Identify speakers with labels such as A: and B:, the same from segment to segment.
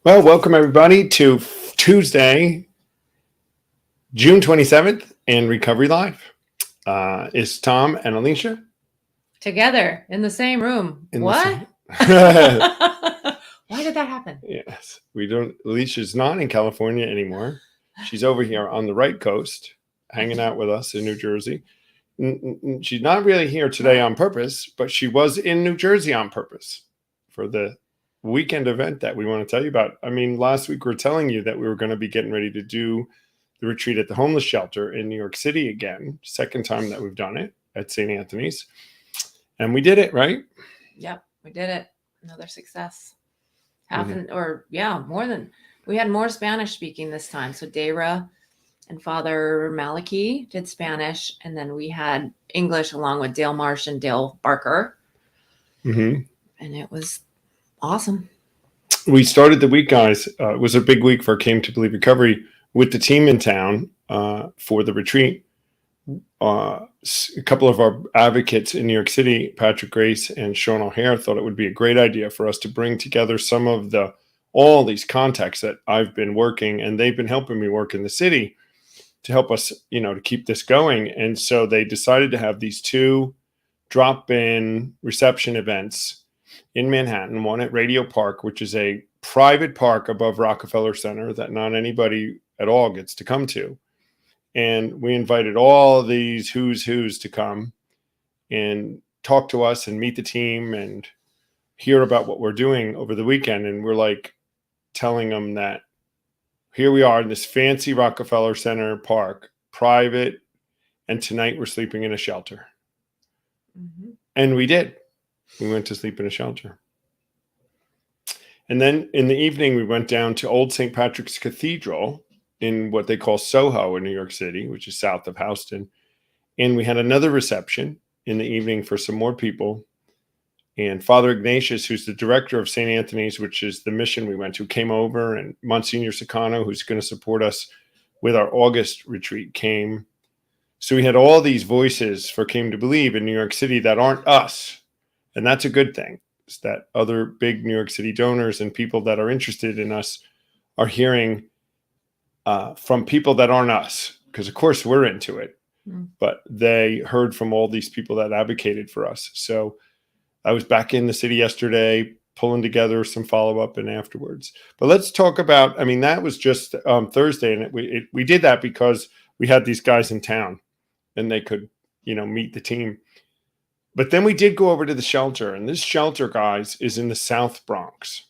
A: Well, welcome everybody to Tuesday, June 27th, and Recovery Live. It's Tom and Alicia
B: Together in the same room.
A: in the
B: What?
A: same.
B: Why did that happen?
A: Yes, we don't. Alicia's not in California anymore. She's over here on the right coast, hanging out with us in New Jersey. She's not really here today on purpose, but she was in New Jersey on purpose for the weekend event that we want to tell you about. I mean, last week we were telling you that we were going to be getting ready to do the retreat at the homeless shelter in New York City again. Second time that we've done it at St. Anthony's. And we did it, right?
B: Yep, we did it. Another success. We had more Spanish speaking this time. So Dara and Father Malachi did Spanish, and then we had English along with Dale Marsh and Dale Barker.
A: Mm-hmm.
B: And it was awesome.
A: We started the week, guys. It was a big week for Came to Believe Recovery with the team in town for the retreat. A couple of our advocates in New York City, Patrick Grace and Sean O'Hare, thought it would be a great idea for us to bring together some of all these contacts that I've been working, and they've been helping me work in the city to help us, to keep this going. And so they decided to have these two drop-in reception events in Manhattan, one at Radio Park, which is a private park above Rockefeller Center that not anybody at all gets to come to. And we invited all of these who's to come and talk to us and meet the team and hear about what we're doing over the weekend. And we're like telling them that here we are in this fancy Rockefeller Center park, private, and tonight we're sleeping in a shelter. Mm-hmm. And we did. We went to sleep in a shelter. And then in the evening, we went down to Old St. Patrick's Cathedral in what they call Soho in New York City, which is south of Houston. And we had another reception in the evening for some more people. And Father Ignatius, who's the director of St. Anthony's, which is the mission we went to, came over, and Monsignor Sicano, who's going to support us with our August retreat, came. So we had all these voices for Came to Believe in New York City that aren't us. And that's a good thing. It's that other big New York City donors and people that are interested in us are hearing from people that aren't us. Because, of course, we're into it. But they heard from all these people that advocated for us. So I was back in the city yesterday pulling together some follow-up and afterwards. But let's talk about, that was just Thursday. And we did that because we had these guys in town and they could, meet the team. But then we did go over to the shelter. And this shelter, guys, is in the South Bronx.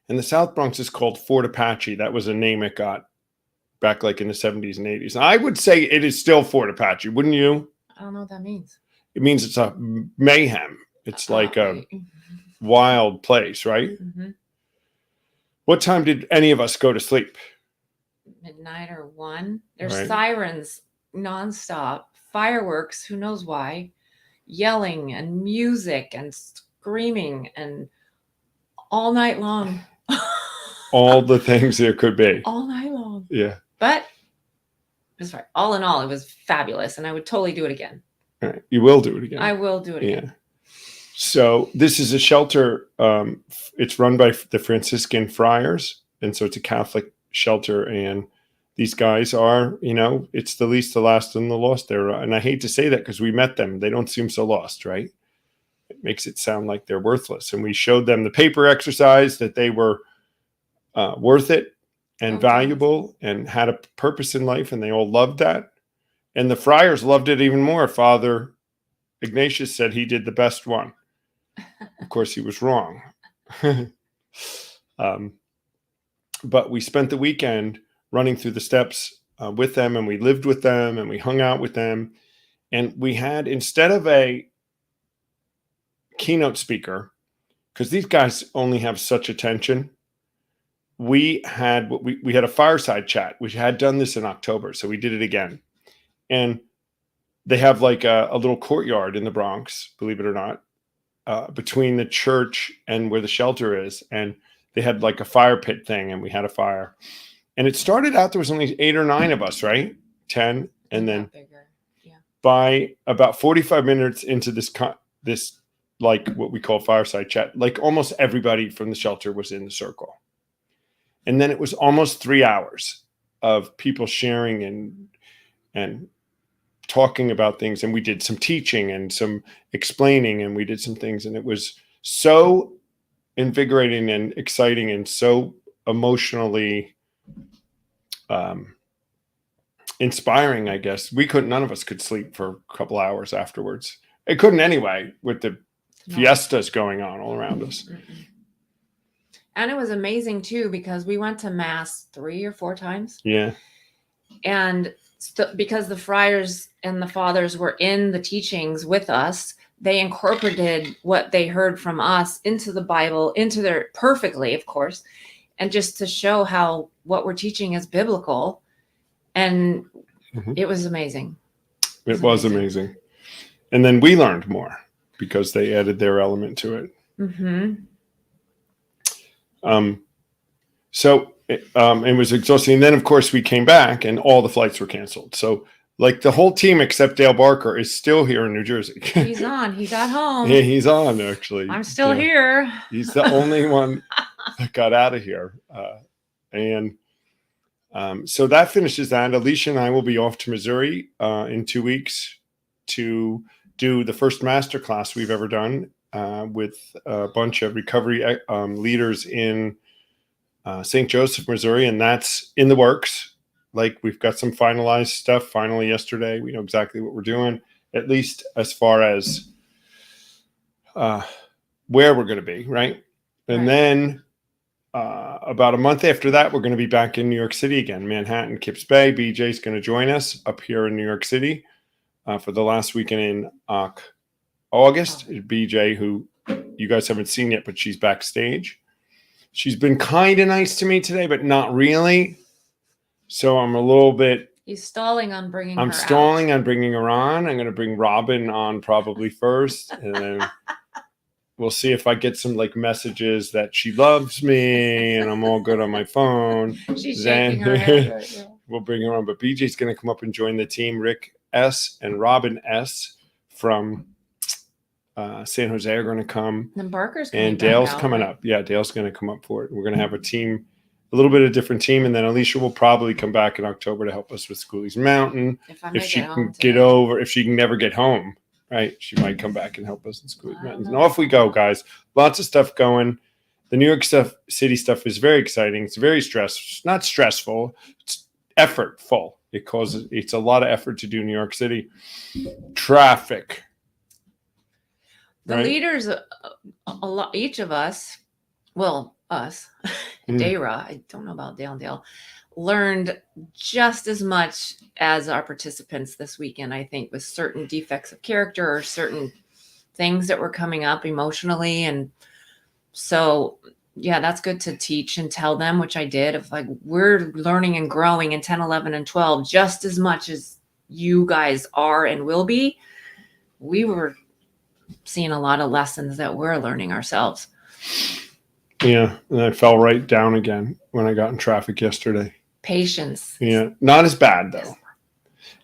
A: And the South Bronx is called Fort Apache. That was a name it got back like in the 70s and 80s. And I would say it is still Fort Apache, wouldn't you?
B: I don't know what that means.
A: It means it's a mayhem. It's like a wild place, right? Mm-hmm. What time did any of us go to sleep?
B: Midnight or 1. There's sirens nonstop, fireworks, who knows why, yelling and music and screaming and all night long.
A: All the things there could be.
B: All night long.
A: Yeah.
B: But it was fine. All in all, it was fabulous, and I would totally do it again.
A: All right. You will do it again.
B: I will do it again.
A: Yeah. So this is a shelter. It's run by the Franciscan friars, and so it's a Catholic shelter. And these guys are, it's the least, the last, and the lost there. And I hate to say that because we met them. They don't seem so lost, right? It makes it sound like they're worthless. And we showed them the paper exercise that they were worth it and valuable and had a purpose in life, and they all loved that. And the friars loved it even more. Father Ignatius said he did the best one. Of course, he was wrong. But we spent the weekend running through the steps with them, and we lived with them, and we hung out with them. And we had, instead of a keynote speaker, because these guys only have such attention, we had a fireside chat. We had done this in October, so we did it again. And they have like a little courtyard in the Bronx, believe it or not, between the church and where the shelter is. And they had like a fire pit thing, and we had a fire. And it started out, there was only 8 or 9 of us, right? 10. And then by about 45 minutes into this like what we call fireside chat, like almost everybody from the shelter was in the circle. And then it was almost 3 hours of people sharing and talking about things. And we did some teaching and some explaining, and we did some things. And it was so invigorating and exciting and so emotionally inspiring, I guess. None of us could sleep for a couple hours afterwards. It couldn't anyway, with the fiestas going on all around us.
B: And it was amazing too, because we went to mass 3 or 4 times.
A: Yeah.
B: And because the friars and the fathers were in the teachings with us, they incorporated what they heard from us into the Bible, into their perfectly, of course, and just to show how what we're teaching is biblical. And it was amazing.
A: It was amazing. And then we learned more because they added their element to it. So it was exhausting. And then, of course, we came back and all the flights were canceled. So like the whole team except Dale Barker is still here in New Jersey.
B: He's on. He got home.
A: Yeah, he's on, actually.
B: I'm still here.
A: He's the only one that got out of here. So that finishes that. Alicia and I will be off to Missouri in 2 weeks to do the first master class we've ever done with a bunch of recovery leaders in St. Joseph, Missouri. And that's in the works. Like, we've got some finalized stuff finally yesterday. We know exactly what we're doing, at least as far as where we're going to be, right? And then about a month after that, we're going to be back in New York City again, Manhattan, Kips Bay. BJ's going to join us up here in New York City for the last weekend in August. BJ, who you guys haven't seen yet, but she's backstage. She's been kind of nice to me today, but not really. So I'm a little bit.
B: He's stalling on bringing her
A: I'm stalling on bringing her on. I'm going to bring Robin on probably first, and then we'll see if I get some like messages that she loves me and I'm all good on my phone.
B: She's shaking her head right now.
A: We'll bring her on. But BJ's going to come up and join the team. Rick S. and Robin S. from San Jose are going to come.
B: Then Barker's coming
A: and Dale's
B: back out,
A: coming
B: right?
A: up. Yeah, Dale's going to come up for it. We're going to have a team, a little bit of different team, and then Alicia will probably come back in October to help us with Schoolies Mountain.
B: If
A: she can get over, if she can never get home, right? She might come back and help us in Schoolies Mountains. And off we go, guys. Lots of stuff going. The New York City stuff is very exciting. It's very not stressful. It's effortful. It's a lot of effort to do New York City. Traffic.
B: The leaders, a lot, each of us, well, us, Dara, I don't know about Dale, learned just as much as our participants this weekend, I think, with certain defects of character or certain things that were coming up emotionally. And so, yeah, that's good to teach and tell them, which I did, of like, we're learning and growing in 10, 11, and 12 just as much as you guys are and will be. We were seeing a lot of lessons that we're learning ourselves.
A: Yeah, and I fell right down again when I got in traffic yesterday.
B: Patience.
A: Yeah, not as bad though.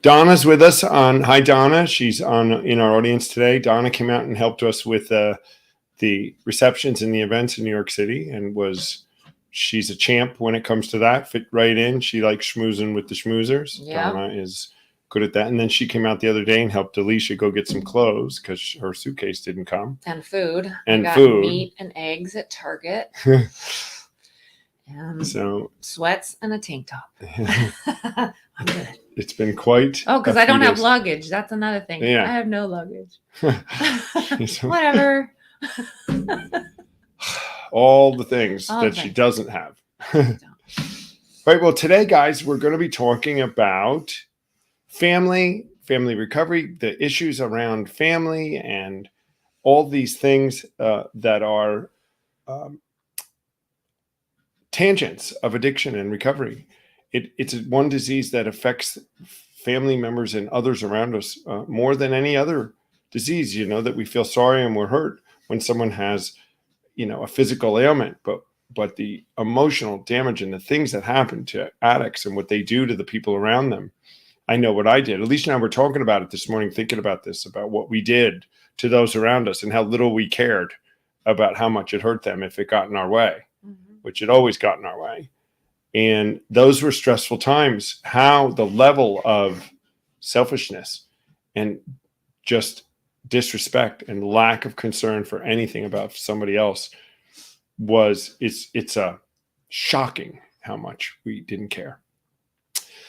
A: Donna's with us on. Hi, Donna. She's in our audience today. Donna came out and helped us with the receptions and the events in New York City, and she's a champ when it comes to that. Fit right in. She likes schmoozing with the schmoozers.
B: Yeah.
A: Donna is good at that. And then she came out the other day and helped Alicia go get some clothes because her suitcase didn't come.
B: And food.
A: And
B: we got
A: food.
B: Meat and eggs at Target.
A: So
B: sweats and a tank top. I'm good.
A: It's been quite.
B: Oh, because I don't have luggage. That's another thing.
A: Yeah.
B: I have no luggage. Whatever.
A: All the things that she doesn't have. Right. Well, today, guys, we're going to be talking about family recovery, the issues around family, and all these things that are tangents of addiction and recovery. It's one disease that affects family members and others around us more than any other disease, that we feel sorry and we're hurt when someone has, a physical ailment, but the emotional damage and the things that happen to addicts and what they do to the people around them. I know what I did. Alicia and I were talking about it this morning, thinking about this, about what we did to those around us and how little we cared about how much it hurt them if it got in our way, which it always got in our way. And those were stressful times. How the level of selfishness and just disrespect and lack of concern for anything about somebody else it's shocking how much we didn't care.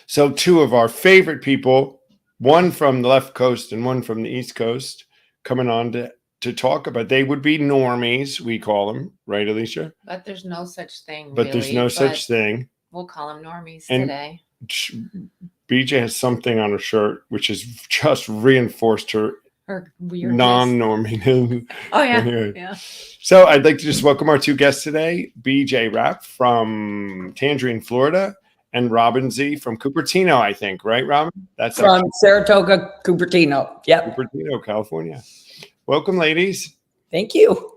A: So two of our favorite people, one from the left coast and one from the east coast, coming on to talk about, they would be normies, we call them, right, Alicea?
B: But there's no such thing.
A: But there's no such thing.
B: We'll call them normies
A: And
B: today.
A: BJ has something on her shirt which has just reinforced her
B: weirdness.
A: Non-norming.
B: Oh yeah.
A: Anyway.
B: Yeah.
A: So I'd like to just welcome our two guests today, BJ Rapp from Tangerine, Florida, and Robin Z from Cupertino, I think, right, Robin?
C: That's from Saratoga, Cupertino. Yep.
A: Cupertino, California. Welcome, ladies.
C: Thank you.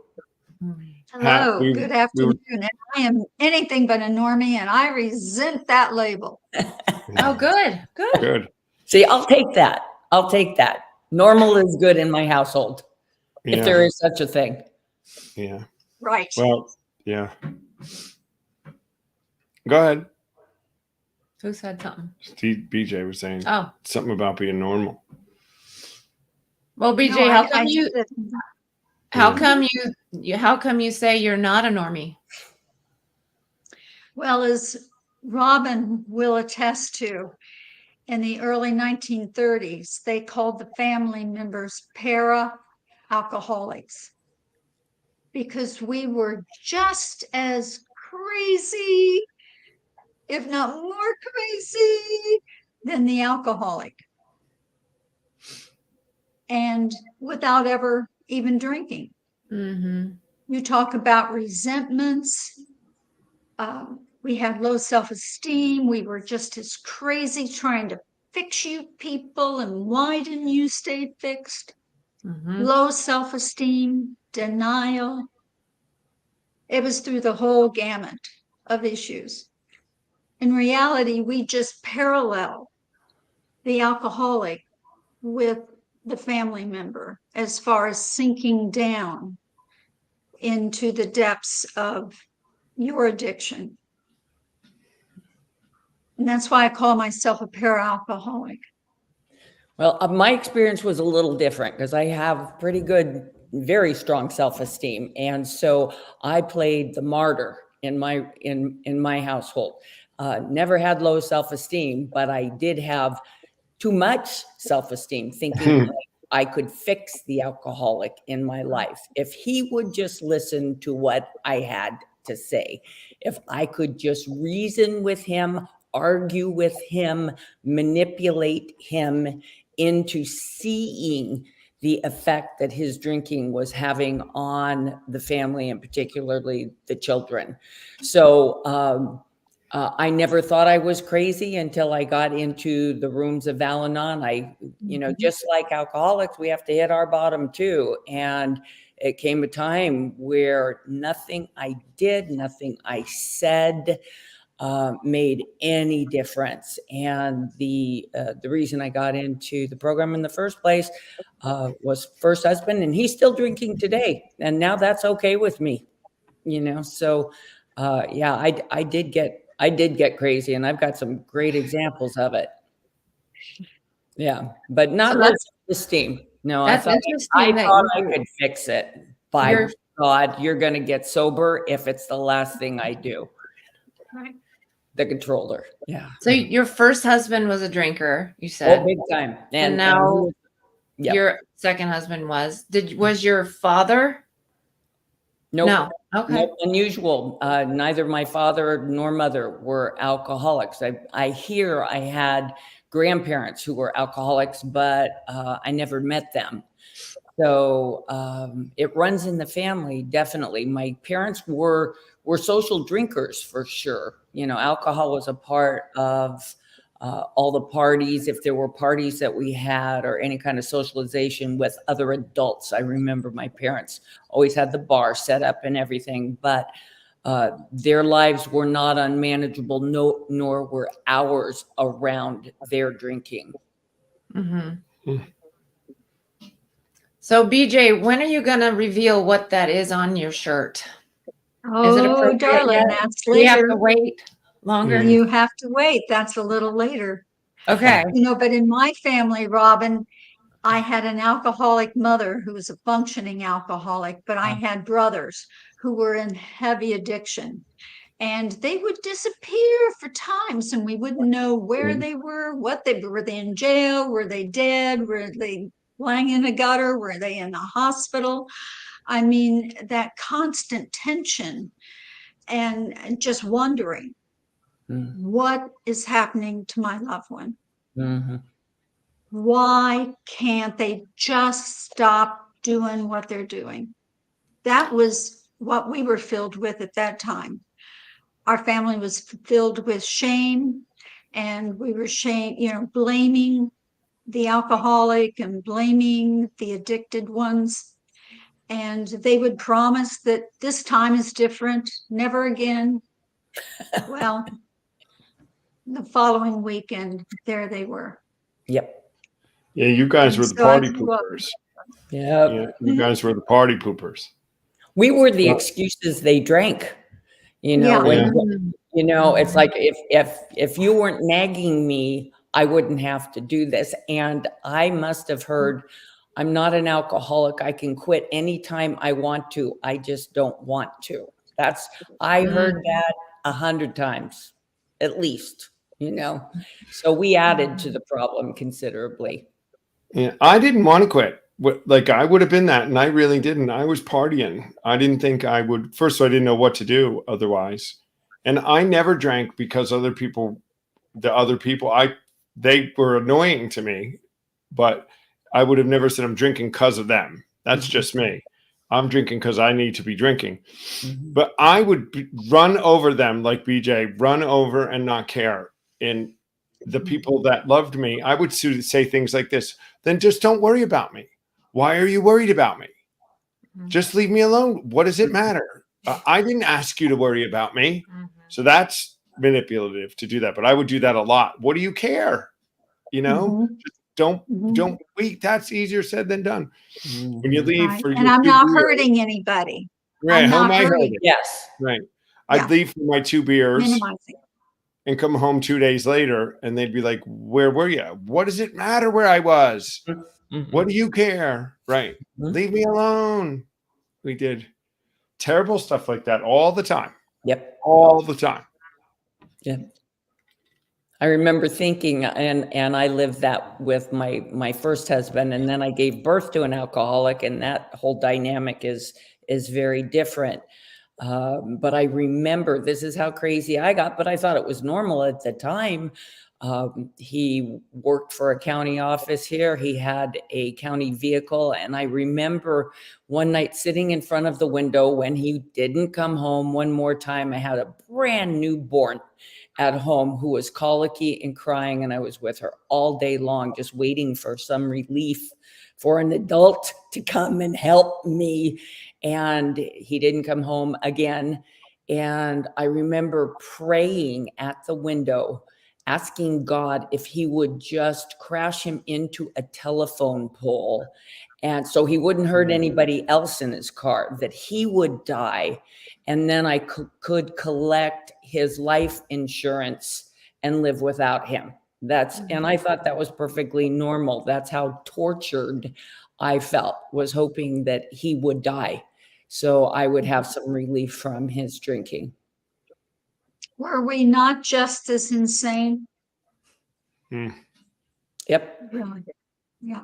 D: Hello, good afternoon. And I am anything but a normie, and I resent that label.
B: Oh, good.
A: Good.
C: See, I'll take that. Normal is good in my household, if there is such a thing.
A: Yeah.
D: Right.
A: Well, yeah. Go ahead.
B: Who said something?
A: BJ was saying something about being normal.
B: Well, BJ, how come you say you're not a normie?
D: Well, as Robin will attest to, in the early 1930s, they called the family members para-alcoholics because we were just as crazy, if not more crazy, than the alcoholic. And without ever even drinking.
B: Mm-hmm.
D: You talk about resentments. We had low self-esteem. We were just as crazy trying to fix you people. And why didn't you stay fixed?
B: Mm-hmm.
D: Low self-esteem, denial. It was through the whole gamut of issues. In reality, we just parallel the alcoholic with the family member as far as sinking down into the depths of your addiction. And that's why I call myself a para-alcoholic.
C: Well, my experience was a little different because I have pretty good, very strong self-esteem. And so I played the martyr in my household. Never had low self-esteem, but I did have too much self-esteem, thinking I could fix the alcoholic in my life. If he would just listen to what I had to say, if I could just reason with him, argue with him, manipulate him into seeing the effect that his drinking was having on the family and particularly the children. So I never thought I was crazy until I got into the rooms of Al-Anon. Just like alcoholics, we have to hit our bottom too. And it came a time where nothing I did, nothing I said made any difference. And the reason I got into the program in the first place was first husband, and he's still drinking today. And now that's okay with me, So I did get crazy, and I've got some great examples of it. Yeah, but not self-esteem. No, I thought I could fix it. By God, you're going to get sober if it's the last thing I do.
D: Right.
C: The controller. Yeah.
B: So your first husband was a drinker, you said.
C: Oh, big time.
B: And now your second husband was. Was your father?
C: Nope.
B: No. Okay.
C: Nope. Unusual. Neither my father nor mother were alcoholics. I hear I had grandparents who were alcoholics, but I never met them. So it runs in the family, definitely. My parents were social drinkers for sure. Alcohol was a part of all the parties. If there were parties that we had or any kind of socialization with other adults, I remember my parents always had the bar set up and everything, but their lives were not unmanageable, nor were ours around their drinking.
B: Mm-hmm. So BJ, when are you going to reveal what that is on your shirt?
D: Oh, darling, that's later.
B: We have to wait. Longer.
A: Mm.
D: You have to wait. That's a little later.
B: Okay.
D: But in my family, Robin, I had an alcoholic mother who was a functioning alcoholic, but I had brothers who were in heavy addiction. And they would disappear for times, and we wouldn't know where they were, were they in jail? Were they dead? Were they lying in a gutter? Were they in a hospital? I mean, that constant tension and just wondering what is happening to my loved one.
C: Mm-hmm.
D: Why can't they just stop doing what they're doing? That was what we were filled with at that time. Our family was filled with shame, and we were blaming the alcoholic and blaming the addicted ones. And they would promise that this time is different, never again. Well, the following weekend, there they were.
C: Yep.
A: Yeah, you guys were the party poopers.
C: Yep.
A: Yeah, you guys were the party poopers.
C: We were the excuses they drank. When it's like if you weren't nagging me, I wouldn't have to do this. And I must have heard, I'm not an alcoholic. I can quit anytime I want to. I just don't want to. I heard that 100 times, at least, So we added to the problem considerably.
A: Yeah, I didn't want to quit. Like I would have been that, and I really didn't. I was partying. I didn't think I would. First, I didn't know what to do otherwise, and I never drank because they were annoying to me, but I would have never said I'm drinking because of them. That's just me. I'm drinking because I need to be drinking. But I would run over them like BJ, run over and not care. And the people that loved me, I would say things like this: then just don't worry about me. Why are you worried about me? Just leave me alone. What does it matter? I didn't ask you to worry about me. So that's manipulative to do that. But I would do that a lot. What do you care? Just don't wait. That's easier said than done. When you leave for
D: and I'm not hurting anybody.
A: Right.
D: I'm
A: How am
D: not
A: I
D: hurting.
A: hurting?
C: Yes.
A: Right. I'd leave for my 2 beers.
D: Minimizing.
A: And come home 2 days later, and they'd be like, "Where were you? What does it matter where I was? What do you care? Right? Leave me alone." We did terrible stuff like that all the time.
C: Yep.
A: All the time.
C: Yeah. I remember thinking, and I lived that with my first husband, and then I gave birth to an alcoholic, and that whole dynamic is very different. But I remember, this is how crazy I got, but I thought it was normal at the time. He worked for a county office here. He had a county vehicle. And I remember one night sitting in front of the window when he didn't come home one more time. I had a brand newborn at home who was colicky and crying. And I was with her all day long, just waiting for some relief for an adult to come and help me. And he didn't come home again. And I remember praying at the window, asking God if he would just crash him into a telephone pole. And so he wouldn't hurt anybody else in his car, that he would die. And then I could collect his life insurance and live without him. And I thought that was perfectly normal. That's how tortured I felt, was hoping that he would die, so I would have some relief from his drinking.
D: Were we not just as insane?
C: Yep.
D: Really? Yeah.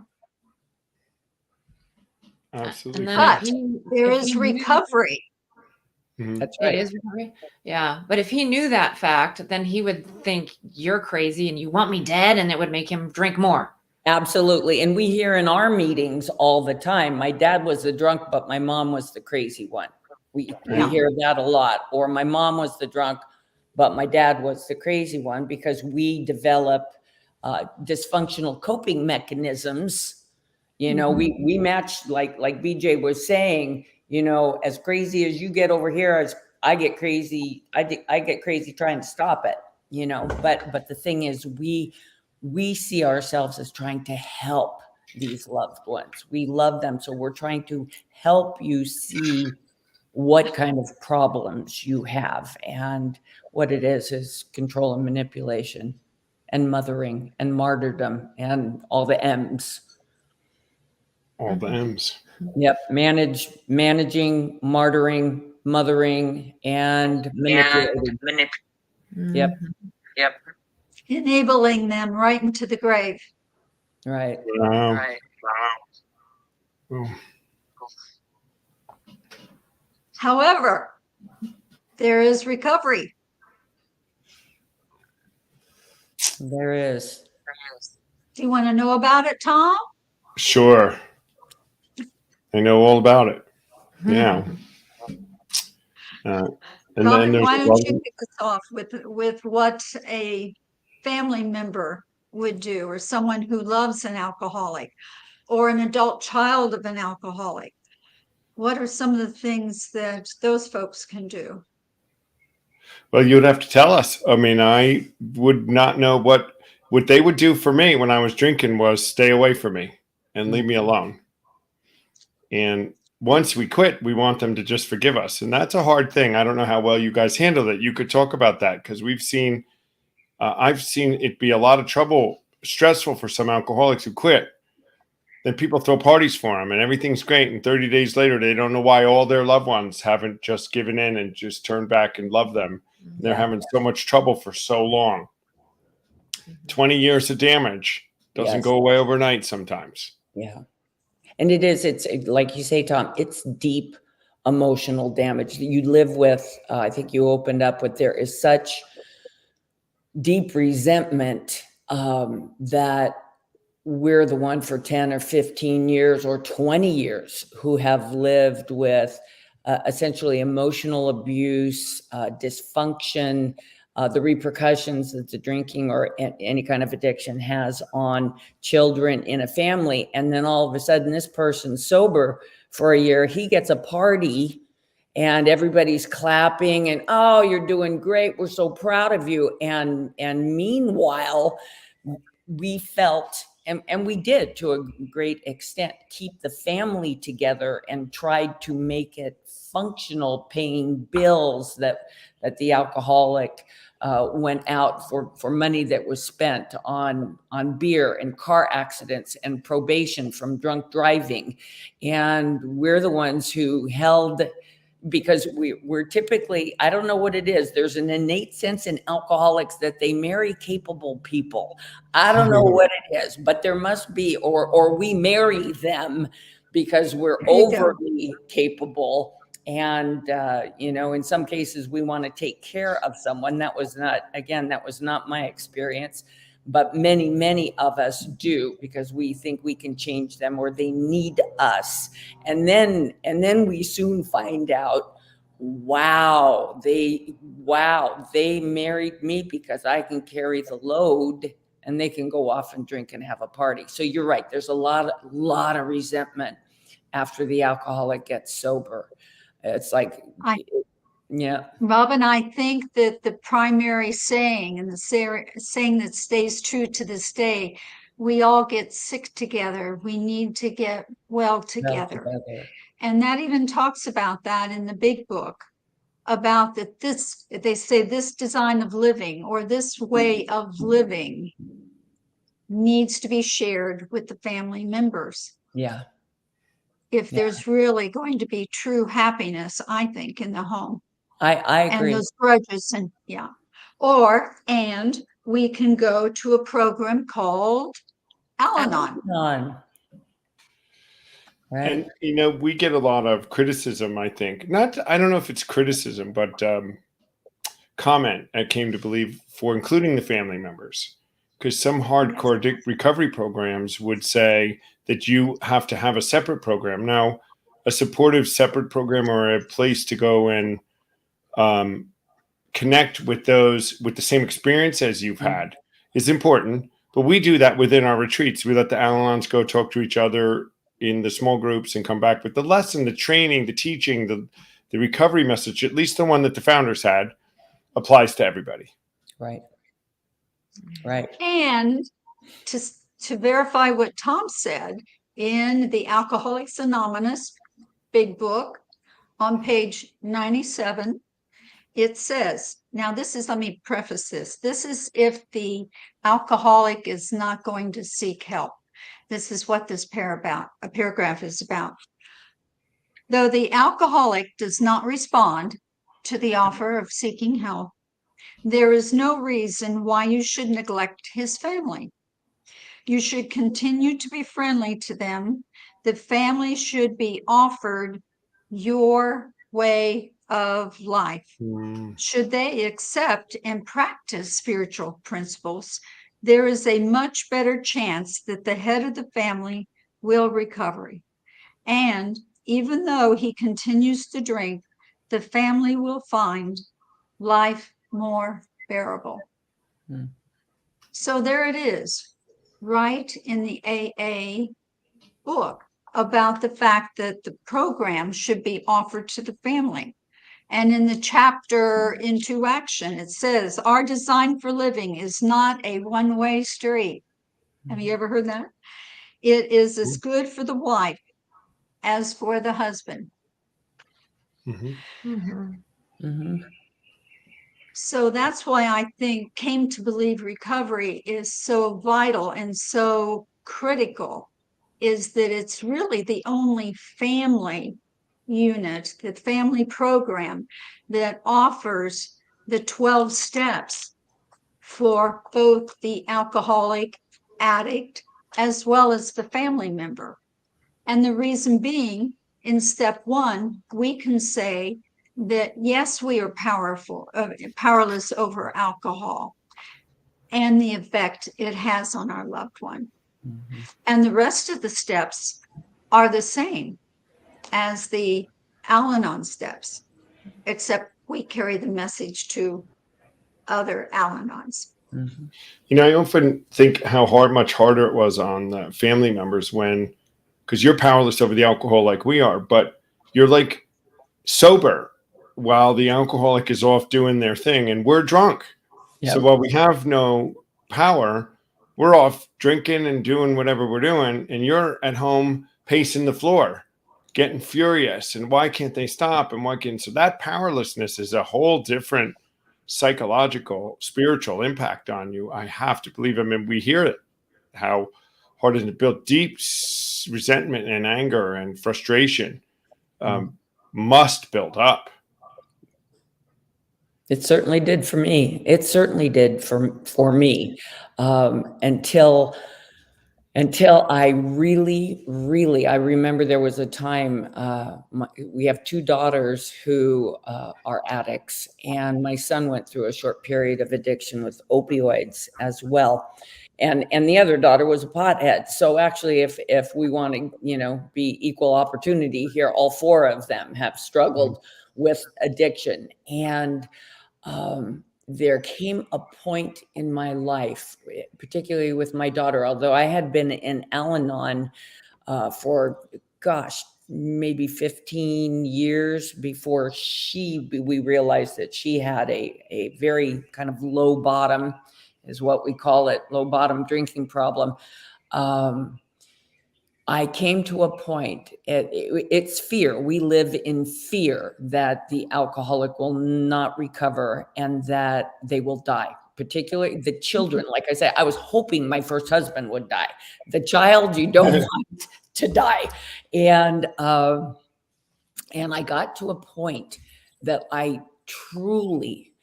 A: Absolutely.
D: But there is recovery.
C: That's right.
B: It is recovery. Yeah. But if he knew that fact, then he would think you're crazy and you want me dead, and it would make him drink more.
C: Absolutely. And we hear in our meetings all the time, my dad was the drunk, but my mom was the crazy one. We hear that a lot. Or my mom was the drunk, but my dad was the crazy one, because we develop dysfunctional coping mechanisms. We match, like BJ was saying, as crazy as you get over here, as I get crazy, I get crazy trying to stop it, but the thing is, we see ourselves as trying to help these loved ones. We love them. So we're trying to help you see what kind of problems you have. And what it is control and manipulation and mothering and martyrdom and all the M's.
A: All the M's.
C: Yep. Managing, martyring, mothering, and manipulating. Yep.
B: Yep.
D: Enabling them right into the grave.
C: Right.
A: Wow.
B: Right.
A: Oh,
D: However, there is recovery.
C: There is.
D: Do you want to know about it, Tom?
A: sure. I know all about it. Yeah. And then
D: Robin,
A: there's
D: why don't you kick us off with what a family member would do, or someone who loves an alcoholic, or an adult child of an alcoholic? What are some of the things that those folks can do?
A: well, you would have to tell us. I mean, I would not know what they would do for me when I was drinking was stay away from me and leave me alone. And once we quit, we want them to just forgive us. And that's a hard thing. I don't know how well you guys handled it. You could talk about that because I've seen it be a lot of trouble, stressful for some alcoholics who quit. Then people throw parties for them and everything's great. And 30 days later, they don't know why all their loved ones haven't just given in and just turned back and loved them. They're having so much trouble for so long. 20 years of damage doesn't
C: Yes.
A: go away overnight sometimes.
C: Yeah. And it's like you say, Tom, it's deep emotional damage that you live with. I think you opened up with, there is such deep resentment that we're the one for 10 or 15 years or 20 years who have lived with essentially emotional abuse, dysfunction, the repercussions that the drinking or any kind of addiction has on children in a family. And then all of a sudden, this person's sober for a year, he gets a party and everybody's clapping and, oh, you're doing great. We're so proud of you. And meanwhile, we felt, and we did to a great extent, keep the family together and tried to make it functional, paying bills that the alcoholic went out for money that was spent on beer and car accidents and probation from drunk driving. And we're the ones who held, because we're typically, I don't know what it is, there's an innate sense in alcoholics that they marry capable people. I don't know what it is, but there must be, or we marry them because we're overly capable. And, in some cases we want to take care of someone. That was not my experience, but many, many of us do, because we think we can change them or they need us. And then we soon find out, wow, they married me because I can carry the load, and they can go off and drink and have a party. So you're right. There's a lot of resentment after the alcoholic gets sober. It's like, yeah.
D: Robin, I think that the primary saying, and the saying that stays true to this day, we all get sick together. We need to get well together. And that even talks about that in the big book, about that they say this design of living or this way of living needs to be shared with the family members.
C: Yeah.
D: If there's really going to be true happiness, I think, in the home.
C: I agree.
D: And those grudges, and and we can go to a program called Al-Anon.
C: Right.
A: And we get a lot of criticism, I think. I don't know if it's criticism, but comment, I came to believe, for including the family members. Because some hardcore recovery programs would say that you have to have a separate program. Now, a supportive separate program or a place to go and connect with those with the same experience as you've had is important. But we do that within our retreats. We let the Al-Anons go talk to each other in the small groups and come back with the lesson, the training, the teaching, the recovery message, at least the one that the founders had, applies to everybody.
C: Right.
D: And to verify what Tom said, in the Alcoholics Anonymous big book, on page 97, it says, now this is, let me preface this. This is if the alcoholic is not going to seek help. This is what this paragraph is about. Though the alcoholic does not respond to the offer of seeking help, there is no reason why you should neglect his family. You should continue to be friendly to them. The family should be offered your way of life. Should they accept and practice spiritual principles, there is a much better chance that the head of the family will recover. And even though he continues to drink, the family will find life more bearable. So there it is, right in the AA book, about the fact that the program should be offered to the family. And in the chapter Into Action, it says, our design for living is not a one-way street. Have you ever heard that? It is as good for the wife as for the husband. So that's why I think Came to Believe recovery is so vital and so critical, is that it's really the only family unit, the family program that offers the 12 steps for both the alcoholic, addict, as well as the family member. And the reason being, in step 1, we can say that yes, we are powerless over alcohol and the effect it has on our loved one. And the rest of the steps are the same as the Al-Anon steps, except we carry the message to other Al-Anons.
A: You know, I often think how much harder it was on the family members because you're powerless over the alcohol like we are, but you're like sober while the alcoholic is off doing their thing and we're drunk. Yep. So while we have no power, we're off drinking and doing whatever we're doing, and you're at home pacing the floor, getting furious, and why can't they stop? And so that powerlessness is a whole different psychological, spiritual impact on you. I have to believe. I mean, we hear it, how hard it is to build deep resentment and anger and frustration must build up.
C: It certainly did for me. It certainly did for me until I really, I remember there was a time, we have 2 daughters who are addicts, and my son went through a short period of addiction with opioids as well. And the other daughter was a pothead. So actually, if we want to, be equal opportunity here, all 4 of them have struggled with addiction. And there came a point in my life, particularly with my daughter, although I had been in Al-Anon for, maybe 15 years before we realized that she had a very kind of low bottom, is what we call it, low bottom drinking problem. I came to a point, it's fear. We live in fear that the alcoholic will not recover and that they will die, particularly the children. Like I said, I was hoping my first husband would die. The child you don't want to die. And I got to a point that I truly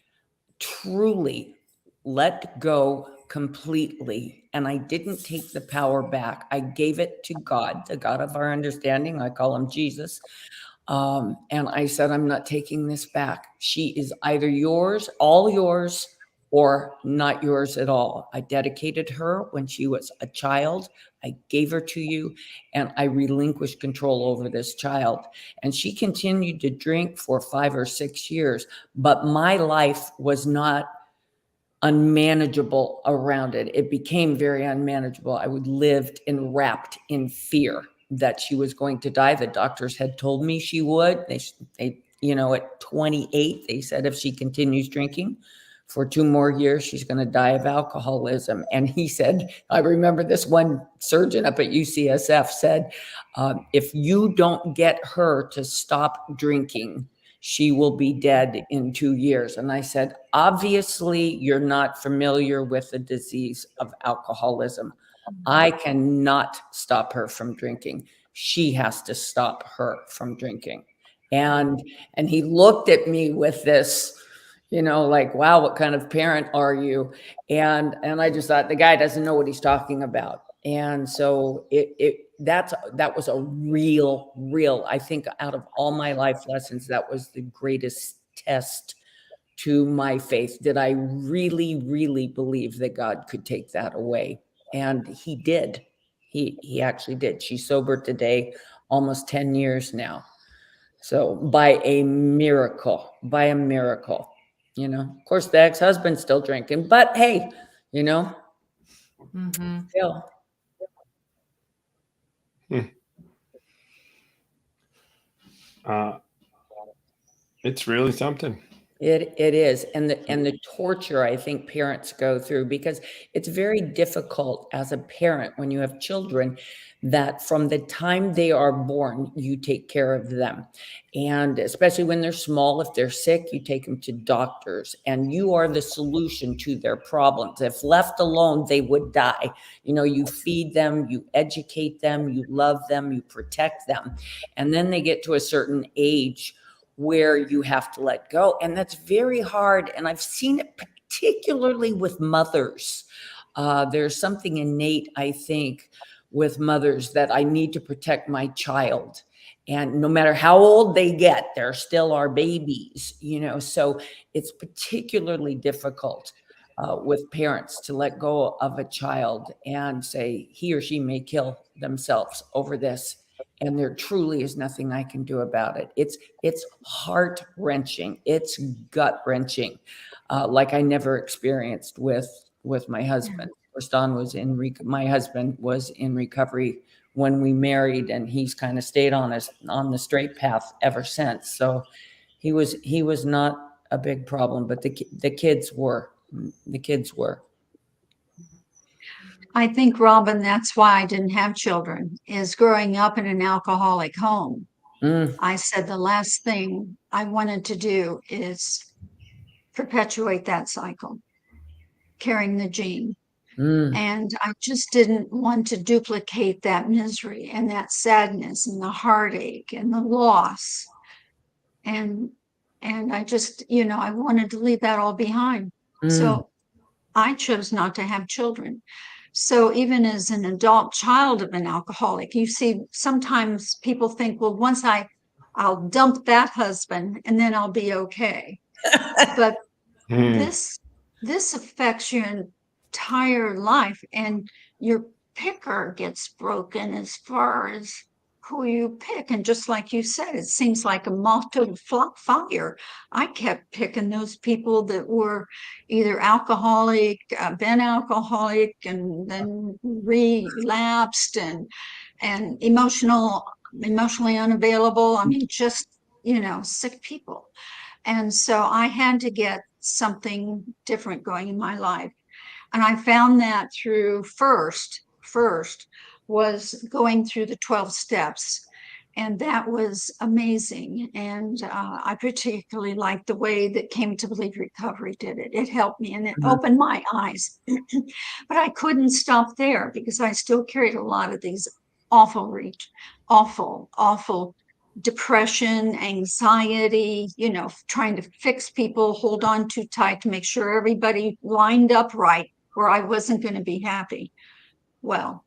C: let go completely, and I didn't take the power back. I gave it to God, the God of our understanding. I call him Jesus. And I said, I'm not taking this back. She is either yours, all yours, or not yours at all. I dedicated her when she was a child. I gave her to you, and I relinquished control over this child. And she continued to drink for 5 or 6 years, but my life was not unmanageable around it. It became very unmanageable. I would live wrapped in fear that she was going to die. The doctors had told me she would. They at 28, they said if she continues drinking For 2 more years, she's going to die of alcoholism. And he said, I remember this one surgeon up at UCSF said, if you don't get her to stop drinking, she will be dead in 2 years. And I said, obviously, you're not familiar with the disease of alcoholism. I cannot stop her from drinking. She has to stop her from drinking. And he looked at me with this, like, wow, what kind of parent are you? And I just thought the guy doesn't know what he's talking about. And so that was a real, I think out of all my life lessons, that was the greatest test to my faith. Did I really believe that God could take that away? And he did. He actually did. She's sober today, almost 10 years now. So by a miracle. Of course, the ex-husband's still drinking, but hey, still.
A: It's really something.
C: It is. And the torture I think parents go through, because it's very difficult as a parent when you have children that from the time they are born, you take care of them. And especially when they're small, if they're sick, you take them to doctors and you are the solution to their problems. If left alone, they would die. You feed them, you educate them, you love them, you protect them. And then they get to a certain age where you have to let go. And that's very hard. And I've seen it particularly with mothers. There's something innate, I think, with mothers that I need to protect my child. And no matter how old they get, they're still our babies, so it's particularly difficult with parents to let go of a child and say he or she may kill themselves over this. And there truly is nothing I can do about it. It's heart-wrenching. It's gut-wrenching, like I never experienced with my husband. Don my husband was in recovery when we married, and he's kind of stayed on the straight path ever since. So he was not a big problem, but the kids were. The kids were.
D: I think, Robin, that's why I didn't have children, is growing up in an alcoholic home. I said the last thing I wanted to do is perpetuate that cycle, carrying the gene. And I just didn't want to duplicate that misery and that sadness and the heartache and the loss. And I just, I wanted to leave that all behind. So I chose not to have children. So even as an adult child of an alcoholic, you see, sometimes people think, well, once I'll dump that husband and then I'll be okay. But this affects your entire life, and your picker gets broken as far as who you pick. And just like you said, it seems like a moth to a fire. I kept picking those people that were either alcoholic, been alcoholic, and then relapsed, and emotionally unavailable. I mean, just, sick people. And so I had to get something different going in my life. And I found that through first was going through the 12 steps. And that was amazing. And I particularly liked the way that Came to Believe Recovery did it. It helped me and it opened my eyes. But I couldn't stop there because I still carried a lot of these awful depression, anxiety, trying to fix people, hold on too tight to make sure everybody lined up right, where I wasn't going to be happy. Well,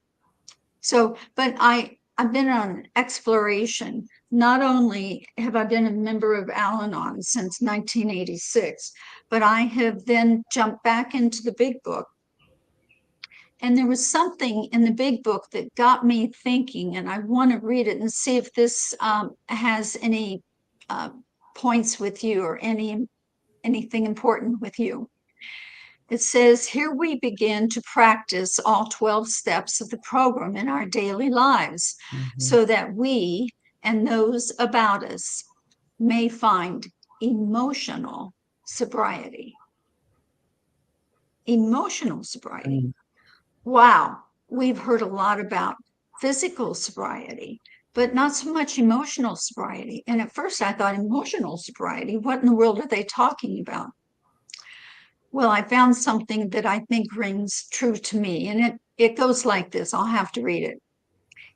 D: but I've been on exploration. Not only have I been a member of Al-Anon since 1986, but I have then jumped back into the big book. And there was something in the big book that got me thinking, and I want to read it and see if this has any points with you or anything important with you. It says, here we begin to practice all 12 steps of the program in our daily lives so that we and those about us may find emotional sobriety. emotional sobriety.
C: Mm.
D: Wow, we've heard a lot about physical sobriety, but not so much emotional sobriety. And at first I thought, emotional sobriety, what in the world are they talking about? Well, I found something that I think rings true to me, and it goes like this. I'll have to read it.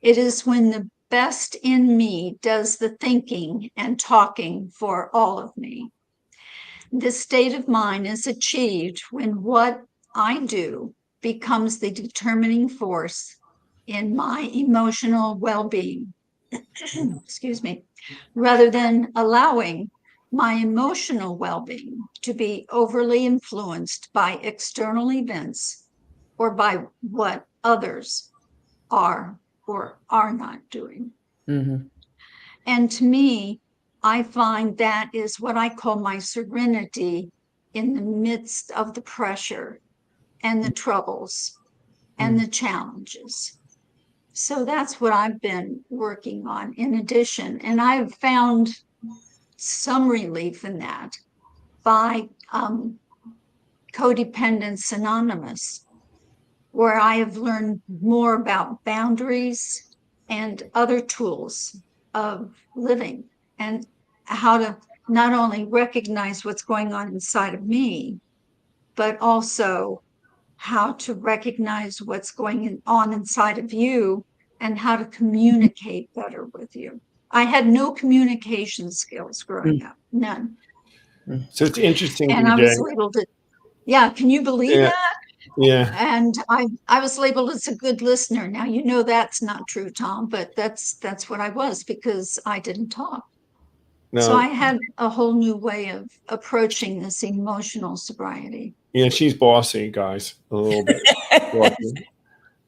D: It is when the best in me does the thinking and talking for all of me. This state of mind is achieved when what I do becomes the determining force in my emotional well-being. Excuse me, rather than allowing my emotional well-being to be overly influenced by external events or by what others are or are not doing.
C: Mm-hmm.
D: And to me, I find that is what I call my serenity in the midst of the pressure and the troubles and the challenges. So that's what I've been working on in addition. And I've found some relief in that by Codependence Anonymous, where I have learned more about boundaries and other tools of living and how to not only recognize what's going on inside of me, but also how to recognize what's going on inside of you and how to communicate better with you. I had no communication skills growing up, none.
A: So it's interesting,
D: And I
A: BJ.
D: was labeled it. Yeah, can you believe
A: Yeah,
D: that?
A: yeah.
D: And I was labeled as a good listener. Now you know that's not true, Tom, but that's what I was because I didn't talk. So I
A: No,
D: had a whole new way of approaching this emotional sobriety.
A: yeah, she's bossy, guys, a little bit. Bossy.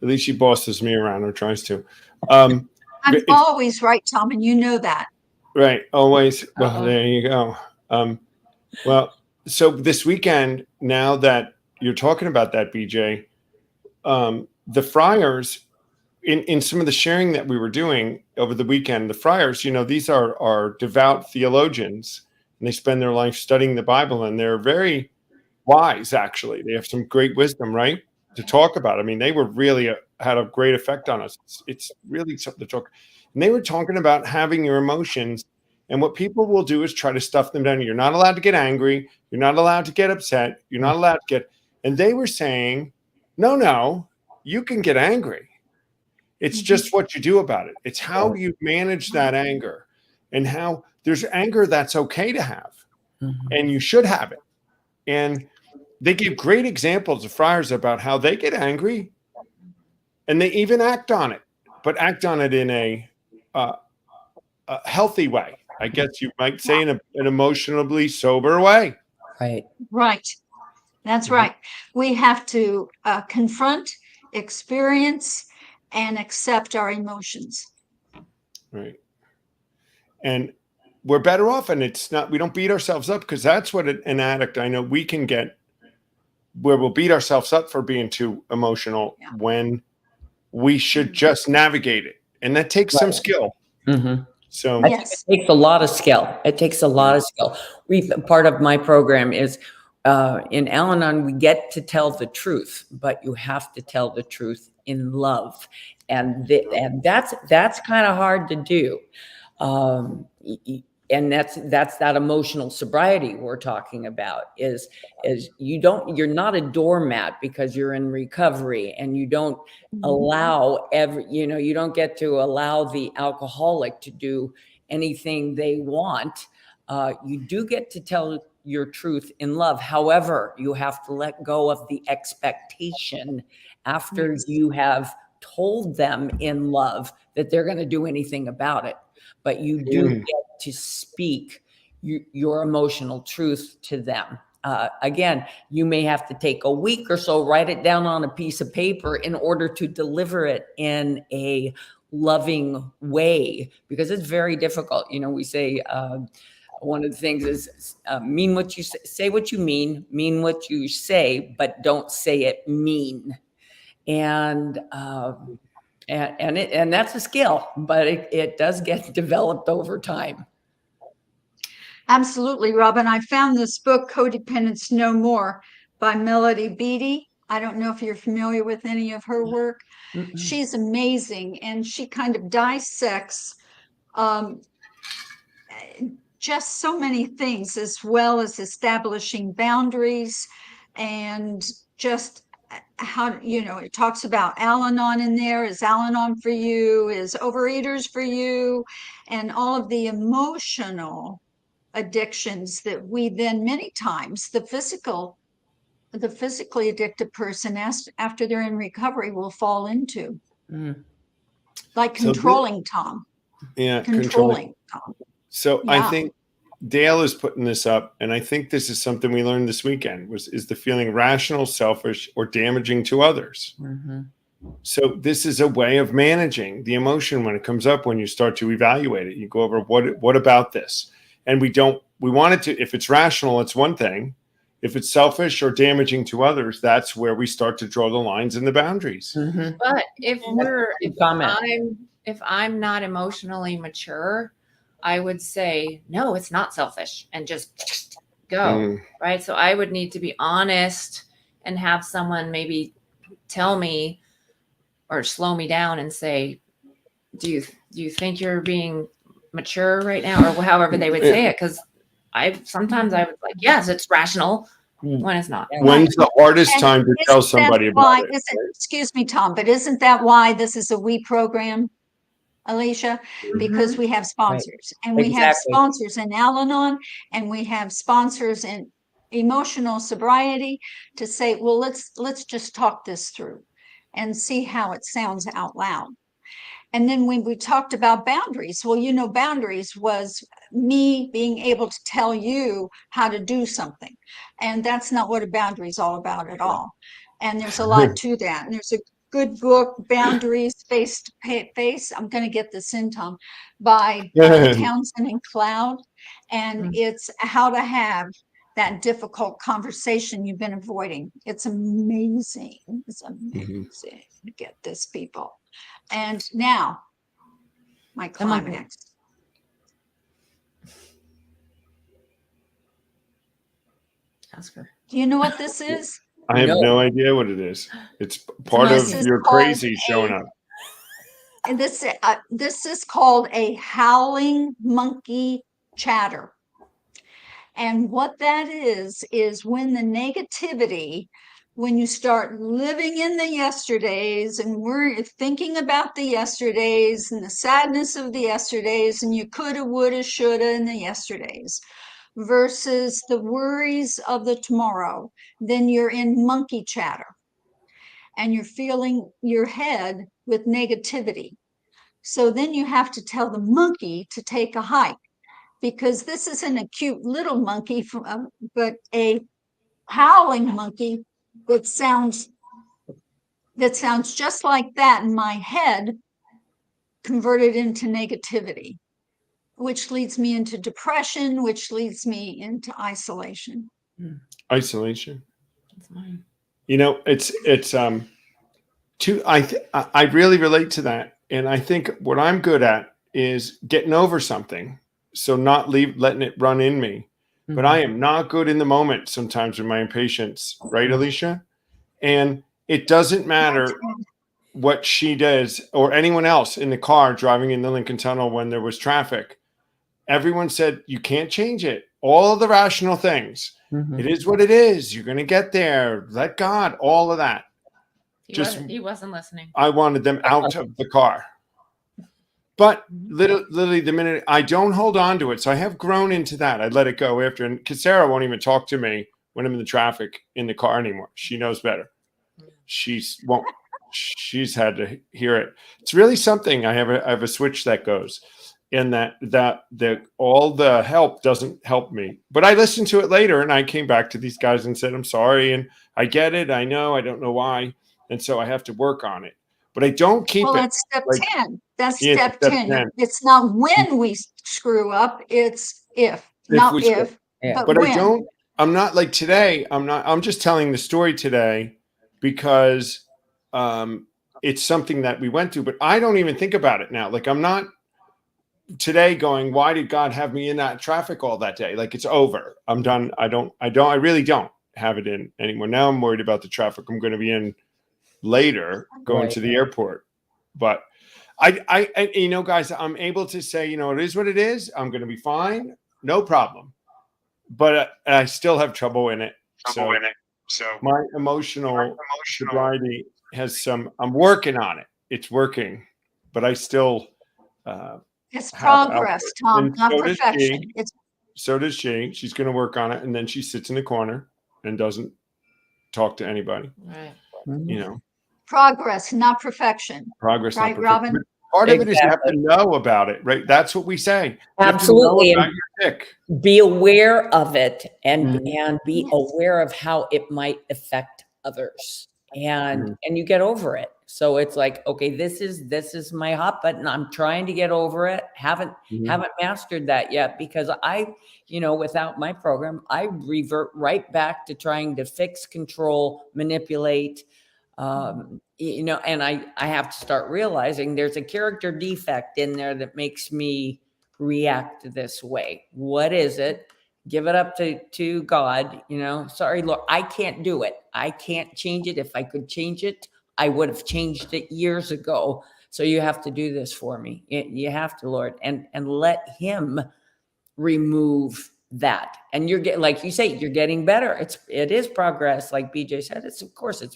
A: At least she bosses me around or tries to.
D: I'm
A: It's
D: always right, Tom, and you know that.
A: right, always. Well,
B: Uh-oh.
A: there you go. Well, so this weekend, now that you're talking about that, BJ, the friars in some of the sharing that we were doing over the weekend, the friars, these are devout theologians, and they spend their life studying the Bible, and they're very wise. Actually, they have some great wisdom, right, to talk about. I mean, they were really had a great effect on us. It's really something to talk. And they were talking about having your emotions, and what people will do is try to stuff them down. You're not allowed to get angry. You're not allowed to get upset. You're not allowed to get. And they were saying, no, you can get angry. It's just what you do about it. It's how you manage that anger, and how there's anger that's okay to have, and you should have it. And they give great examples of friars about how they get angry and they even act on it, but act on it in a healthy way. I guess you might say in an emotionally sober way.
C: Right.
D: Right. That's right. We have to confront, experience, and accept our emotions.
A: Right. And we're better off, and it's not, we don't beat ourselves up, because that's what an addict, I know we can get, where we'll beat ourselves up for being too emotional when we should just navigate it. And that takes some skill.
C: Mm-hmm.
A: So
C: I think it takes a lot of skill. It takes a lot of skill. Part of my program is in Al-Anon, we get to tell the truth, but you have to tell the truth in love, and that's kind of hard to do. And that's that emotional sobriety we're talking about. Is you're not a doormat because you're in recovery, and you don't allow you don't get to allow the alcoholic to do anything they want. You do get to tell your truth in love. However, you have to let go of the expectation after you have told them in love that they're going to do anything about it. But you do get to speak your emotional truth to them. Again, you may have to take a week or so, write it down on a piece of paper in order to deliver it in a loving way, because it's very difficult. We say one of the things is mean what you say what you mean what you say, but don't say it mean. And that's a skill, but it does get developed over time.
D: Absolutely, Robin. I found this book, Codependence No More, by Melody Beattie. I don't know if you're familiar with any of her work.
C: Mm-mm.
D: She's amazing, and she kind of dissects um, just so many things, as well as establishing boundaries and just how, it talks about Al-Anon in there. Is Al-Anon for you? Is Overeaters for you? And all of the emotional addictions that we then many times, the physically addicted person, after they're in recovery, will fall into, like
A: So
D: controlling Tom.
A: Yeah,
D: Controlling Tom.
A: So I
D: Yeah.
A: think Dale is putting this up, and I think this is something we learned this weekend, is the feeling rational, selfish, or damaging to others.
C: Mm-hmm.
A: So this is a way of managing the emotion when it comes up, when you start to evaluate it. You go over what about this? And we want it to, if it's rational, it's one thing. If it's selfish or damaging to others, that's where we start to draw the lines and the boundaries.
C: Mm-hmm.
B: But if
C: Comment.
B: I'm not emotionally mature, I would say, no, it's not selfish, and just go. Right. So I would need to be honest and have someone maybe tell me or slow me down and say, do you think you're being mature right now? Or however they would say it. Because sometimes I was like, yes, it's rational, when it's not.
A: When's the hardest time to tell somebody about it?
D: Excuse me, Tom, but isn't that why this is a we program, Alicea? Because we have sponsors, and we have sponsors in Al-Anon, and we have sponsors in emotional sobriety, to say, well, let's just talk this through and see how it sounds out loud. And then when we talked about boundaries, well, boundaries was me being able to tell you how to do something. And that's not what a boundary is all about at all. And there's a lot to that. And there's a good book, Boundaries Face to Face. I'm going to get this in, Tom, by Townsend and Cloud. And it's how to have that difficult conversation you've been avoiding. It's amazing. It's amazing to get this, people. And now, my climax.
B: Ask her.
D: Do you know what this is?
A: I have no idea what it is. It's part of your crazy showing up.
D: And this is called a howling monkey chatter. And what that is when the negativity, when you start living in the yesterdays, and we're thinking about the yesterdays and the sadness of the yesterdays, and you coulda, woulda, shoulda in the yesterdays, versus the worries of the tomorrow, then you're in monkey chatter, and you're filling your head with negativity. So then you have to tell the monkey to take a hike, because this isn't a cute little monkey, but a howling monkey that sounds just like that in my head, converted into negativity, which leads me into depression, which leads me into isolation.
A: Isolation.
B: That's mine.
A: I really relate to that. And I think what I'm good at is getting over something. So not letting it run in me. But I am not good in the moment sometimes with my impatience, right, Alicea? And it doesn't matter what she does or anyone else in the car driving in the Lincoln Tunnel when there was traffic. Everyone said, you can't change it. All of the rational things. It is what it is. You're going to get there. Let God, all of that.
B: He wasn't listening.
A: I wanted them out of the car. But literally the minute I don't hold on to it. So I have grown into that. I let it go after. And Sarah won't even talk to me when I'm in the traffic in the car anymore. She knows better. She's had to hear it. It's really something. I have a switch that goes, and that all the help doesn't help me. But I listened to it later, and I came back to these guys and said, I'm sorry. And I get it. I know. I don't know why. And so I have to work on it. But I don't keep it.
D: That's step 10. That's step 10. It's not when we screw up. It's if. Not if, but when.
A: I'm not like today. I'm just telling the story today because it's something that we went through. But I don't even think about it now. Like, I'm not today going, why did God have me in that traffic all that day? Like, it's over. I'm done. I really don't. have it in anymore. Now I'm worried about the traffic I'm going to be in later going
C: Right.
A: to the airport. But I, you know, guys, I'm able to say, you know, it is what it is. I'm going to be fine. No problem. But I still have trouble in it. So my emotional sobriety has some, I'm working on it. It's working, but I still
D: It's
A: have
D: progress,
A: outbursts.
D: Tom,
A: And
D: not
A: so does she.
D: perfection. It's
A: So does she. She's going to work on it. And then she sits in the corner and doesn't talk to anybody,
B: Right.
A: you know.
D: progress, not perfection.
A: Progress, not
D: Right,
A: perfection.
D: Robin?
A: But part of it is you have to
C: Exactly.
A: know about it, right? That's what we say. You have to
C: Absolutely.
A: know
C: And
A: about your tick.
C: be aware of it and
A: Mhm.
C: and be
D: Yes.
C: aware of how it might affect others. And
A: Mhm.
C: and you get over it. So it's like, okay, this is my hot button. I'm trying to get over it. Haven't
A: Mhm.
C: mastered that yet because without my program, I revert right back to trying to fix, control, manipulate. And I have to start realizing there's a character defect in there that makes me react this way. What is it? Give it up to God. Sorry, Lord, I can't do it. I can't change it. If I could change it, I would have changed it years ago. So you have to do this for me. You have to, Lord, and let Him remove that. And you're getting, like you say, you're getting better. It is progress, like BJ said. It's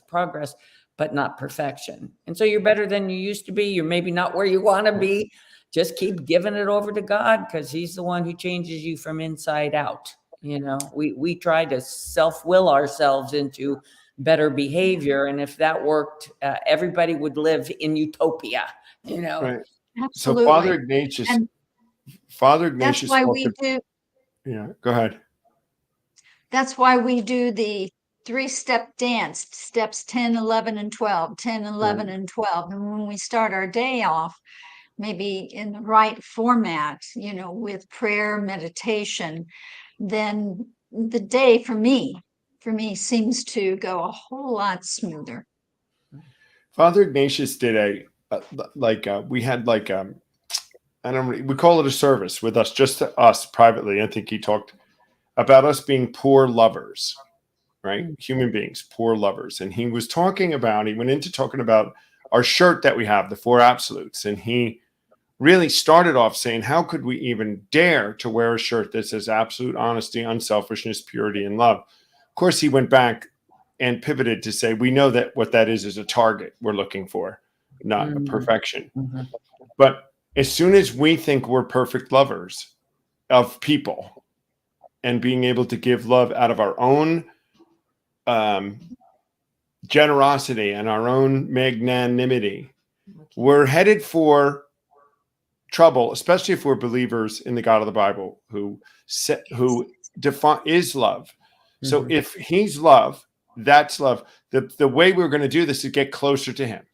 C: progress, but not perfection. And so you're better than you used to be. You're maybe not where you want to be. Just keep giving it over to God because He's the one who changes you from inside out. We try to self-will ourselves into better behavior, and if that worked, everybody would live in utopia.
A: Right. So
D: Absolutely. And
A: Father
D: that's
A: Ignatius
D: why
A: talked
D: we do
A: yeah, go ahead.
D: that's why we do the 3-step dance, steps 10, 11, and 12, 10, 11,
A: Right.
D: and 12. And when we start our day off, maybe in the right format, with prayer, meditation, then the day for me seems to go a whole lot smoother.
A: Father Ignatius did we had I don't we call it a service with us, just to us privately. I think he talked about us being poor lovers, right? Human beings, poor lovers. And he went into talking about our shirt that we have, the four absolutes. And he really started off saying, how could we even dare to wear a shirt that says absolute honesty, unselfishness, purity, and love? Of course, he went back and pivoted to say, we know that what that is a target we're looking for, not a perfection.
C: Mhm.
A: But as soon as we think we're perfect lovers of people and being able to give love out of our own generosity and our own magnanimity, we're headed for trouble, especially if we're believers in the God of the Bible who is love. So
C: Mhm.
A: if He's love, that's love. The way we're going to do this is get closer to Him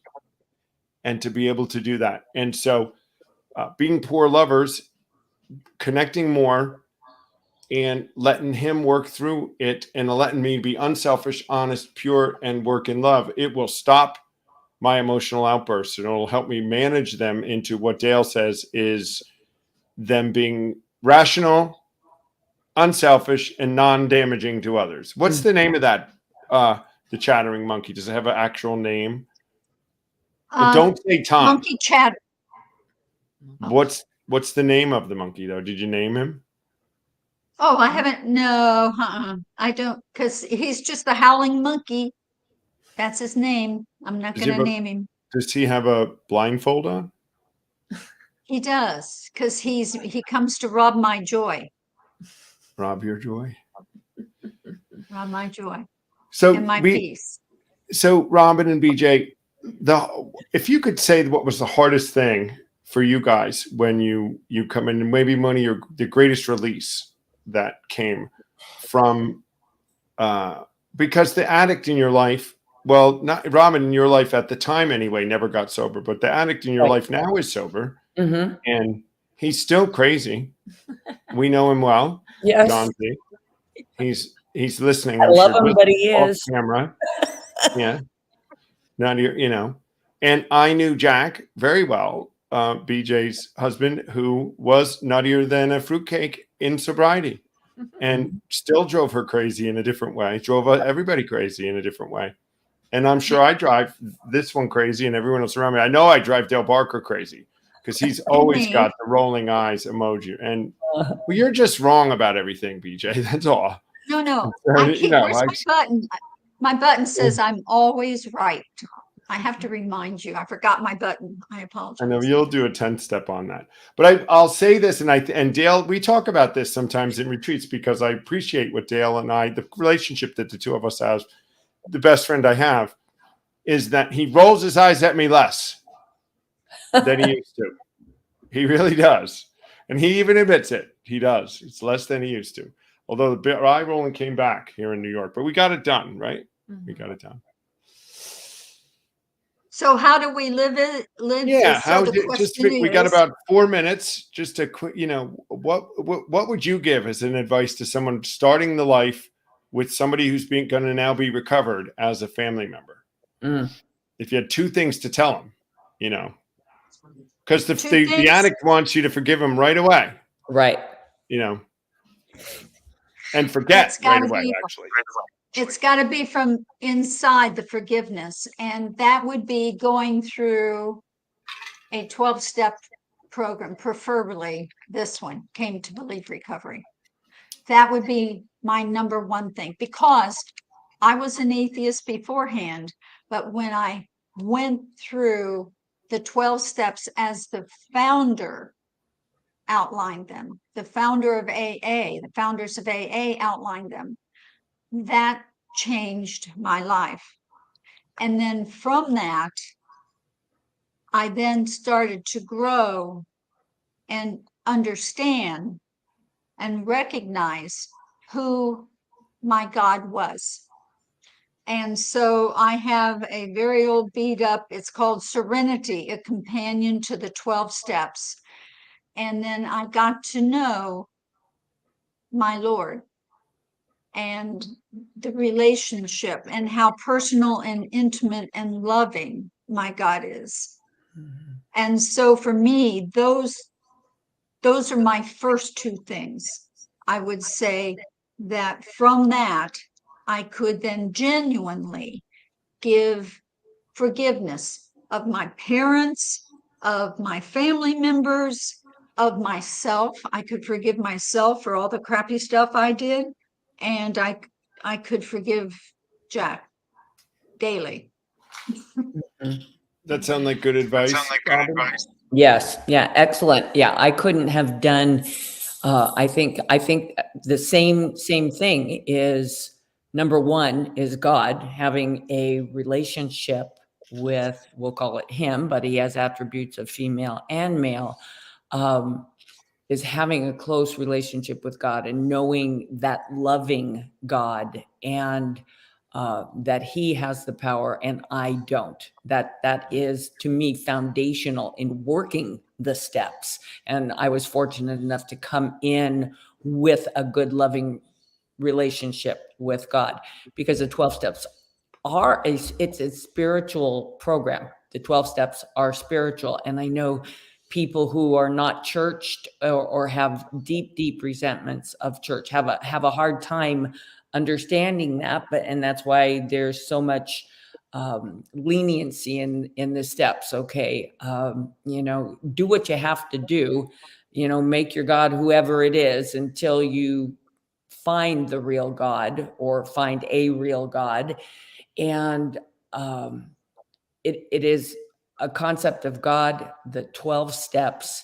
A: and to be able to do that. And so being poor lovers, connecting more and letting Him work through it and letting me be unselfish, honest, pure, and work in love, it will stop my emotional outbursts and it'll help me manage them into what Dale says is them being rational, unselfish, and non-damaging to others. What's the name of that? The chattering monkey. Does it have an actual name? Don't say Tom.
D: Monkey chatter.
A: What's the name of the monkey though? Did you name him?
D: Oh, I haven't. No, I don't, because he's just the howling monkey. That's his name. I'm not going to name him.
A: Does he have a blindfold on?
D: He does, because he comes to rob my joy.
A: Rob your joy.
D: Rob my joy
A: So
D: and my peace.
A: So Robin and BJ, if you could say what was the hardest thing for you guys when you come in, and maybe the greatest release that came from because the addict in your life, well, not Robin in your life at the time anyway, never got sober, but the addict in your life now is sober, and he's still crazy. We know him well.
C: Yes.
A: John Z. He's listening.
C: I
A: I'm
C: love
A: sure,
C: him, but he
A: off
C: is.
A: camera. Yeah. Not and I knew Jack very well, BJ's husband, who was nuttier than a fruitcake in sobriety. and still drove her crazy in a different way, drove everybody crazy in a different way. And I'm sure I drive this one crazy and everyone else around me. I know I drive Dale Barker crazy because he's always got the rolling eyes emoji. And well, you're just wrong about everything, BJ. That's all.
D: No. Where's my button? My button says I'm always right. I have to remind you. I forgot my button. I apologize.
A: I know you'll do a 10th step on that. But I'll say this, and Dale, we talk about this sometimes in retreats because I appreciate what Dale and the relationship that the two of us have. The best friend I have is that he rolls his eyes at me less than he used to. He really does. And he even admits it. He does. It's less than he used to. Although the eye rolling came back here in New York, but we got it done, right? Mm-hmm. We got it done.
D: So how do we live it?
A: Yeah, we got about 4 minutes. Just a quick, what would you give as an advice to someone starting the life with somebody who's going to now be recovered as a family member? If you had 2 things to tell them, because the addict wants you to forgive him right away,
C: right?
A: And forget right away. Actually,
D: it's got to be from inside, the forgiveness, and that would be going through a 12-step program, preferably this one, Came to Believe Recovery. That would be my number one thing, because I was an atheist beforehand, but when I went through the 12 steps as the founder outlined them, the founder of AA, the founders of AA outlined them, that changed my life. And then from that, I then started to grow and understand and recognize who my God was. And so I have a very old beat up, it's called Serenity, a companion to the 12 steps. And then I got to know my Lord and the relationship and how personal and intimate and loving my God is. Mm-hmm. And so for me, those are my first 2 things. I would say that from that, I could then genuinely give forgiveness of my parents, of my family members, of myself. I could forgive myself for all the crappy stuff I did. And I could forgive Jack daily.
A: That sounds like good advice.
C: Yes. Yeah. Excellent. Yeah. I couldn't have done, I think the same thing is, number one is God, having a relationship with, we'll call it him, but he has attributes of female and male, is having a close relationship with God and knowing that loving God, and that he has the power and I don't. That is, to me, foundational in working the steps. And I was fortunate enough to come in with a good, loving relationship with God, because the 12 steps it's a spiritual program. The 12 steps are spiritual. And I know people who are not churched or have deep resentments of church have a hard time understanding that, and that's why there's so much leniency in the steps. Okay, do what you have to do, make your God whoever it is until you find the real God or find a real God. And it is a concept of God, the 12 steps.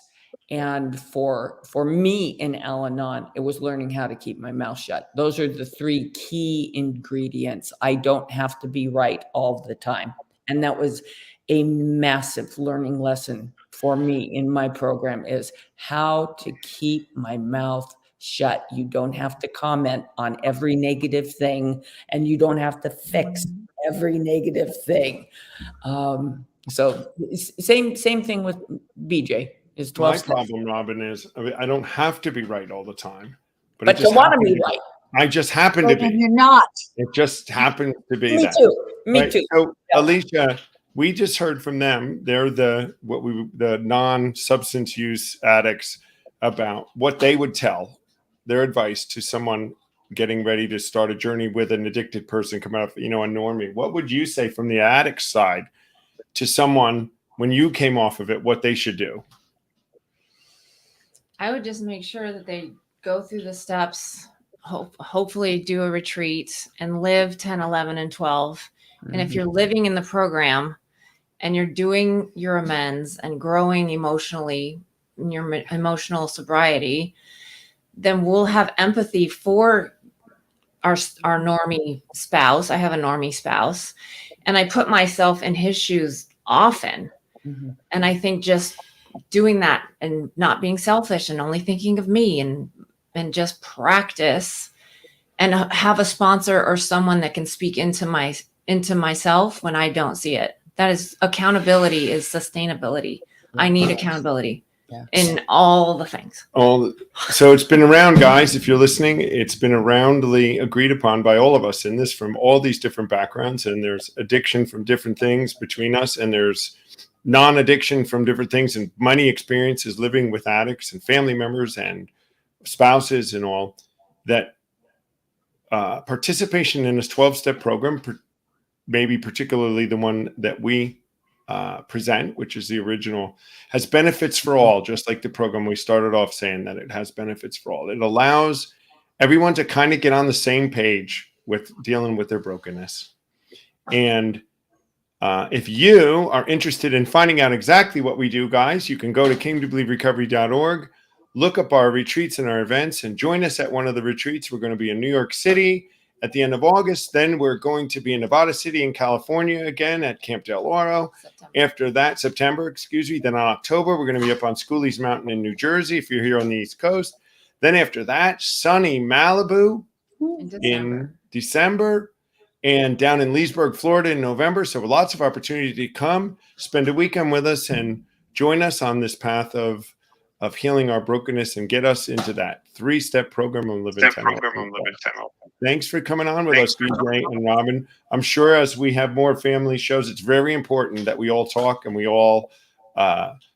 C: And for me in Al-Anon, it was learning how to keep my mouth shut. Those are the 3 key ingredients. I don't have to be right all the time. And that was a massive learning lesson for me in my program, is how to keep my mouth shut. You don't have to comment on every negative thing, and you don't have to fix every negative thing. So same thing with BJ. Is 12
A: My problem, Robin, is I don't have to be right all the time,
C: but you want to be right.
A: I just happen to be.
D: You're not.
A: It just happens to be.
C: Me
A: that.
C: too. Me
A: right?
C: too.
A: So, yeah. Alicea, we just heard from them. They're the non-substance use addicts, about what they would tell their advice to someone getting ready to start a journey with an addicted person coming up, you know, a normie, what would you say from the addict side to someone when you came off of it, what they should do?
B: I would just make sure that they go through the steps, hopefully do a retreat and live 10, 11, and 12. And if you're living in the program and you're doing your amends and growing emotionally in your emotional sobriety, then we'll have empathy for our normie spouse. I have a normie spouse, and I put myself in his shoes often. And I think just doing that and not being selfish and only thinking of me and just practice and have a sponsor or someone that can speak into myself when I don't see it. That is accountability, is sustainability. I need accountability in all the things.
A: So it's been around, guys. If you're listening, it's been roundly agreed upon by all of us in this, from all these different backgrounds. And there's addiction from different things between us, and there's non-addiction from different things, and many experiences living with addicts and family members and spouses and all that. Participation in this 12-step program, maybe particularly the one that we present, which is the original, has benefits for all, just like the program we started off saying that it has benefits for all. It allows everyone to kind of get on the same page with dealing with their brokenness. And if you are interested in finding out exactly what we do, guys, you can go to cametobelieverecovery.org, look up our retreats and our events, and join us at one of the retreats. We're going to be in New York City at the end of August. Then we're going to be in Nevada City in California again at Camp Del Oro. After that, September, Then on October, we're going to be up on Schoolies Mountain in New Jersey if you're here on the East Coast. Then after that, sunny Malibu in December. And down in Leesburg, Florida in November. So lots of opportunity to come, spend a weekend with us, and join us on this path of healing our brokenness and get us into that 3-step program of living 10. Thanks for coming on with us, BJ and Robin. I'm sure as we have more family shows, it's very important that we all talk and we all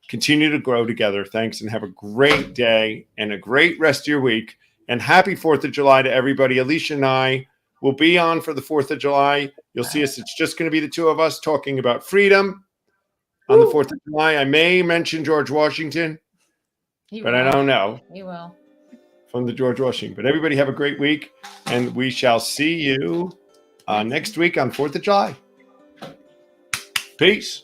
A: continue to grow together. Thanks, and have a great day and a great rest of your week. And happy 4th of July to everybody. Alicia and I will be on for the 4th of July. You'll see us. It's just going to be the two of us talking about freedom on the 4th of July. I may mention George Washington, but I don't know.
B: He will.
A: From the George Washington. But everybody have a great week, and we shall see you next week on 4th of July. Peace.